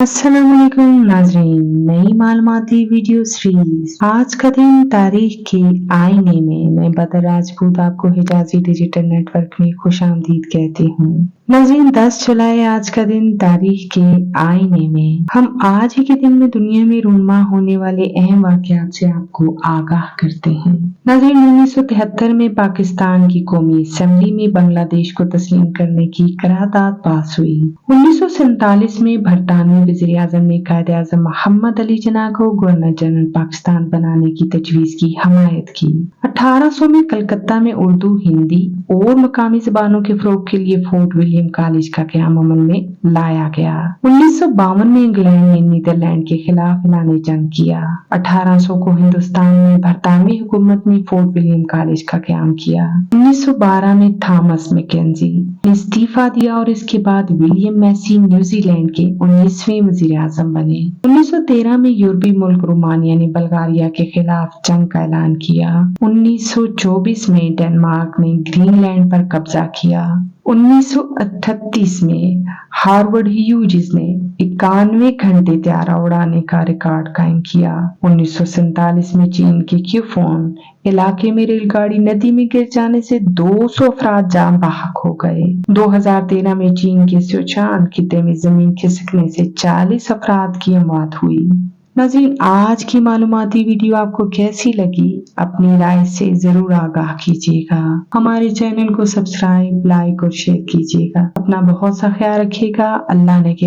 अस्सलाम वालेकुम नाजरीन, नई मालूमाती वीडियो सीरीज आज का दिन तारीख के आईने में मैं बदर राजपूत आपको हिजाजी डिजिटल नेटवर्क में खुशामदीद कहती हूँ। नाजरीन 10 जुलाई आज का दिन तारीख के आईने में हम आज ही के दिन में दुनिया में रूनमा होने वाले अहम वाकयात से आपको आगाह करते हैं। नाजरीन 1973 में पाकिस्तान की कौमी असेंबली में बांग्लादेश को तस्लीम करने की करारदाद पास हुई। 1947 में बरतानवी वज़ीर आज़म ने कायदे आज़म मोहम्मद अली जिन्ना को गवर्नर जनरल पाकिस्तान बनाने की तजवीज़ की हमायत की। 1800 में कलकत्ता में उर्दू, हिंदी और मकामी ज़बानों के फ़रोग़ के लिए फोर्ट विलियम कॉलेज का क़याम अमल में लाया गया। 1952 में इंग्लैंड ने नीदरलैंड के खिलाफ ऐलान जंग किया। 1800 को हिंदुस्तान में बरतानवी हुकूमत ने फोर्ट विलियम कॉलेज का क़याम किया। 1912 में थॉमस मैकेंजी ने इस्तीफा दिया और इसके बाद विलियम मैसी न्यूजीलैंड के 19वें वज़ीर आज़म बने। 1913 में यूरोपीय मुल्क रोमानिया ने बल्गारिया के खिलाफ जंग का ऐलान किया। 1924 में डेनमार्क ने ग्रीनलैंड पर कब्जा किया। 1938 में हार्वर्ड ह्यूजेस ने 91 घंटे त्यारा उड़ाने का रिकॉर्ड कायम किया। 1947 में चीन के क्यूफोन इलाके में रेलगाड़ी नदी में गिर जाने से 200 अफराद जान बहक हो गए। 2013 में चीन के सिचुआन खित्ते में जमीन खिसकने से 40 अफराद की मौत हुई। नाज़रीन आज की मालूमाती वीडियो आपको कैसी लगी? अपनी राय से जरूर आगाह कीजिएगा। हमारे चैनल को सब्सक्राइब, लाइक और शेयर कीजिएगा। अपना बहुत सा ख्याल रखिएगा। अल्लाह ने के